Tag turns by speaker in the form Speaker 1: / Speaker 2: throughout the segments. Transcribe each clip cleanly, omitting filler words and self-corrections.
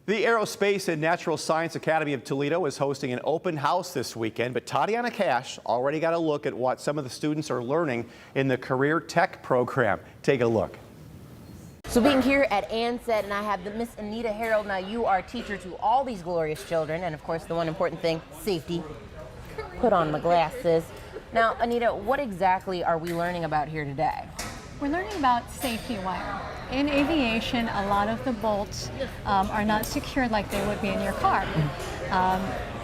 Speaker 1: The Aerospace and Natural Science Academy of Toledo is hosting an open house this weekend, but TaTiana Cash already got a look at what some of the students are learning in the Career Tech program. Take a look.
Speaker 2: So being here at ANSAT, and I have the Miss Anita Harold. Now you are teacher to all these glorious children, and of course the one important thing, safety. Put on my glasses. Now Anita, what exactly are we learning about here today?
Speaker 3: We're learning about safety wire. In aviation, a lot of the bolts are not secured like they would be in your car.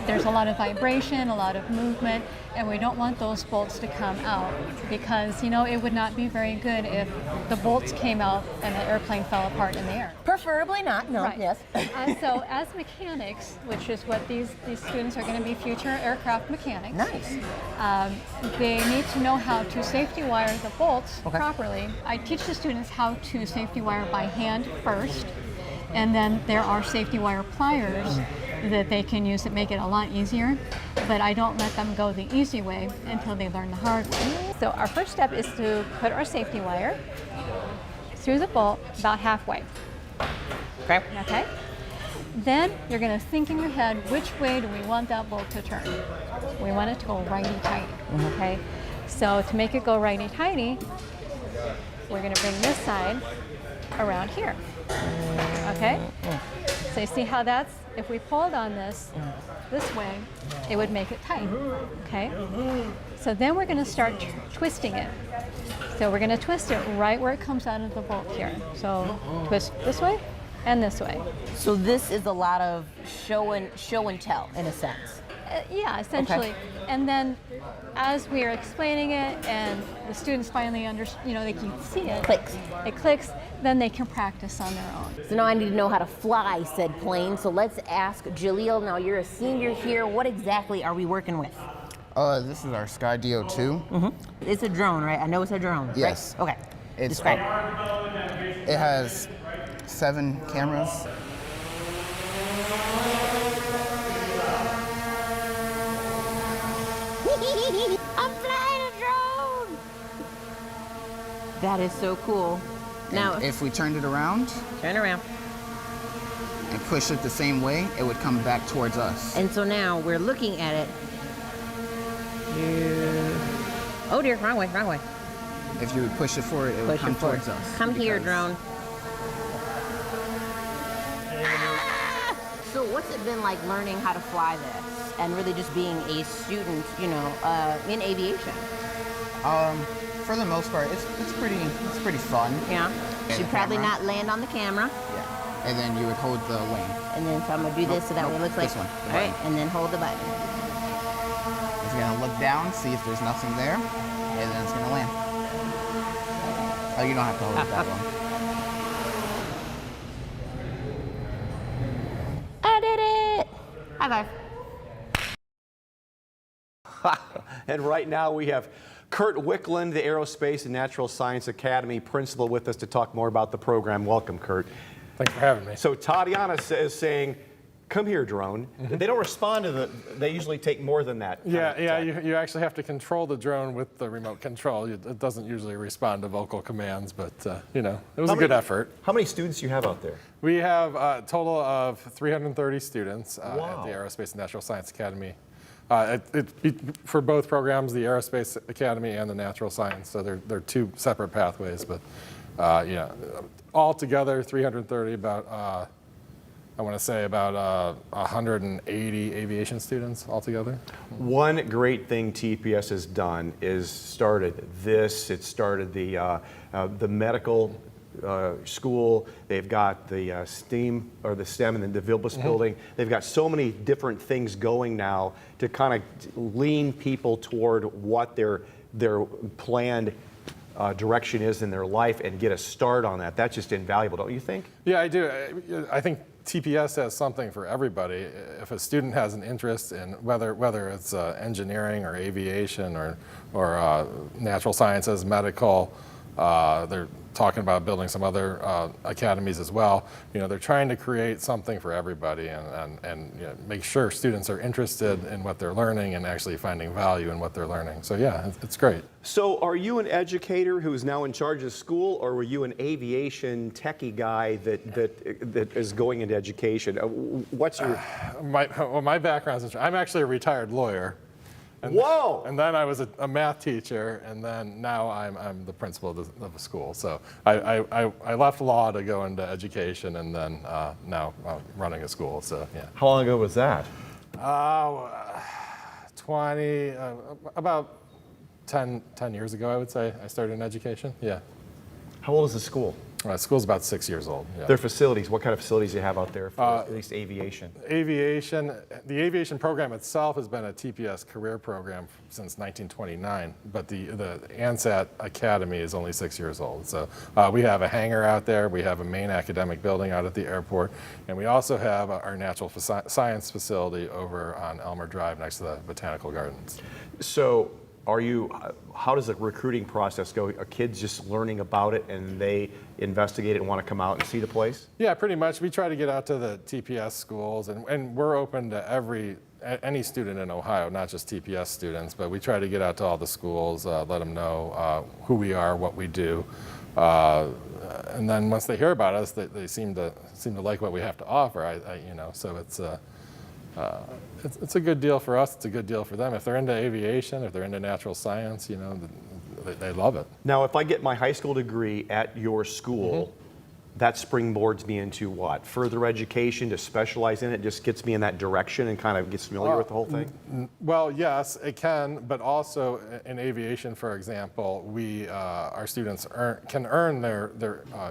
Speaker 3: There's a lot of vibration, a lot of movement, and we don't want those bolts to come out because, you know, it would not be very good if the bolts came out and the airplane fell apart in the air.
Speaker 2: Preferably not, no,
Speaker 3: right.
Speaker 2: Yes.
Speaker 3: So as mechanics, which is what these students are going to be, future aircraft mechanics.
Speaker 2: Nice.
Speaker 3: They need to know how to safety wire the bolts properly. I teach the students how to safety wire by hand first, and then there are safety wire pliers that they can use that make it a lot easier, but I don't let them go the easy way until they learn the hard way. So our first step is to put our safety wire through the bolt about halfway.
Speaker 2: Okay.
Speaker 3: Okay? Then you're going to think in your head, which way do we want that bolt to turn? We want it to go righty-tighty, okay? So to make it go righty-tighty, we're going to bring this side around here, okay? So you see how that's, if we pulled on this way, it would make it tight, okay? So then we're going to start twisting it. So we're going to twist it right where it comes out of the bolt here. So twist this way and this way.
Speaker 2: So this is a lot of show and tell in a sense.
Speaker 3: Yeah, essentially. Okay. And then as we are explaining it and the students finally they can see it. It clicks, then they can practice on their own.
Speaker 2: So now I need to know how to fly said plane. So let's ask Jaleel. Now you're a senior here. What exactly are we working with?
Speaker 4: This is our Skydio 2.
Speaker 2: It's a drone, right? I know it's a drone.
Speaker 4: Yes.
Speaker 2: Right? Okay. Describe it.
Speaker 4: It has 7 cameras.
Speaker 2: I'm flying a drone! That is so cool. Now,
Speaker 4: if we turned it around,
Speaker 2: and
Speaker 4: push it the same way, it would come back towards us.
Speaker 2: And so now we're looking at it. Oh dear, wrong way.
Speaker 4: If you would push it forward, it would come towards us.
Speaker 2: Come here, drone. So what's it been like learning how to fly this and really just being a student, in aviation?
Speaker 4: For the most part, it's pretty fun.
Speaker 2: Yeah. Should probably not land on the camera.
Speaker 4: Yeah. And then you would hold the wing.
Speaker 2: And then so I'm gonna do this so that way it looks like
Speaker 4: this one.
Speaker 2: All right, and then hold the button.
Speaker 4: It's gonna look down, see if there's nothing there, and then it's gonna land. Oh, you don't have to hold it that long.
Speaker 2: I did it! High five.
Speaker 1: And right now we have Kurt Wickland, the Aerospace and Natural Science Academy principal, with us to talk more about the program. Welcome, Kurt.
Speaker 5: Thanks for having me.
Speaker 1: So TaTiana is saying, come here, drone. They don't respond to they usually take more than that.
Speaker 5: You actually have to control the drone with the remote control. It doesn't usually respond to vocal commands, but it was a good effort.
Speaker 1: How many students do you have out there?
Speaker 5: We have a total of 330 students at the Aerospace and Natural Science Academy. For both programs, the Aerospace Academy and the Natural Science, so they're 2 separate pathways, but all together 330, about I want to say about 180 aviation students altogether.
Speaker 1: One great thing TPS has done is started the medical school. They've got the STEAM or the STEM and the Vilbus building. They've got so many different things going now to kind of lean people toward what their planned direction is in their life and get a start on that. That's just invaluable, don't you think?
Speaker 5: Yeah, I do. I think TPS has something for everybody. If a student has an interest in whether it's engineering or aviation or natural sciences, medical, They're talking about building some other academies as well. They're trying to create something for everybody and make sure students are interested in what they're learning and actually finding value in what they're learning. So yeah, it's great.
Speaker 1: So are you an educator who's now in charge of school, or were you an aviation techie guy that is going into education? What's your...
Speaker 5: My background is, I'm actually a retired lawyer.
Speaker 1: Whoa!
Speaker 5: And then I was a math teacher, and then now I'm the principal of a school. So I left law to go into education, and then now I'm running a school. So yeah.
Speaker 6: How long ago was that?
Speaker 5: 20, about 10 years ago, I would say, I started in education. Yeah.
Speaker 1: How old is the school?
Speaker 5: School's about 6 years old. Yeah.
Speaker 1: Their facilities, what kind of facilities do you have out there for at least aviation?
Speaker 5: The aviation program itself has been a TPS career program since 1929, but the ANSAT Academy is only 6 years old. So we have a hangar out there, we have a main academic building out at the airport, and we also have our natural science facility over on Elmer Drive next to the Botanical Gardens.
Speaker 1: So how does the recruiting process go? Are kids just learning about it and they investigate it and want to come out and see the place?
Speaker 5: Yeah, pretty much. We try to get out to the TPS schools, and we're open to any student in Ohio, not just TPS students, but we try to get out to all the schools, let them know who we are, what we do. And then once they hear about us, they seem to like what we have to offer. So it's a good deal for us. It's a good deal for them. If they're into aviation, if they're into natural science, they love it.
Speaker 1: Now, if I get my high school degree at your school, that springboards me into what? Further education to specialize in it, just gets me in that direction and kind of gets familiar with the whole thing?
Speaker 5: Well, yes, it can, but also in aviation, for example, our students can earn their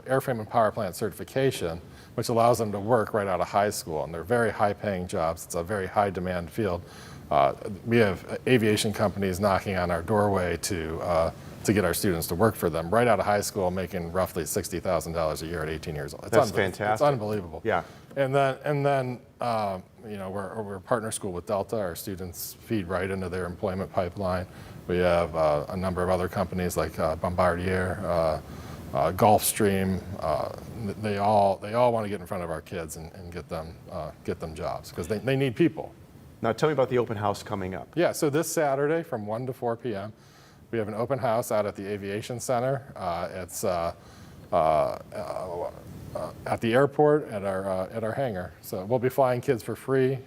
Speaker 5: airframe and power plant certification, which allows them to work right out of high school, and they're very high-paying jobs. It's a very high-demand field. We have aviation companies knocking on our doorway to get our students to work for them right out of high school, making roughly $60,000 a year at 18 years old.
Speaker 1: That's fantastic.
Speaker 5: It's unbelievable.
Speaker 1: Yeah.
Speaker 5: And then we're a partner school with Delta. Our students feed right into their employment pipeline. We have a number of other companies like Bombardier, Gulfstream. They all want to get in front of our kids and get them jobs because they need people.
Speaker 1: Now tell me about the open house coming up.
Speaker 5: Yeah, so this Saturday from 1 to 4 p.m. we have an open house out at the Aviation Center. It's at the airport at our hangar. So we'll be flying kids for free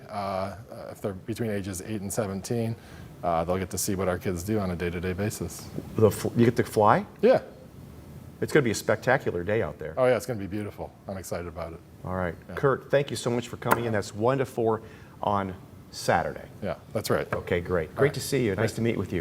Speaker 5: if they're between ages 8 and 17. They'll get to see what our kids do on a day-to-day basis.
Speaker 1: You get to fly?
Speaker 5: Yeah.
Speaker 1: It's going to be a spectacular day out there.
Speaker 5: Oh yeah, it's going to be beautiful. I'm excited about it.
Speaker 1: All right. Yeah. Kurt, thank you so much for coming in. That's 1 to 4 on Saturday.
Speaker 5: Yeah, that's right.
Speaker 1: Okay, great. Great to see you. Nice to meet with you.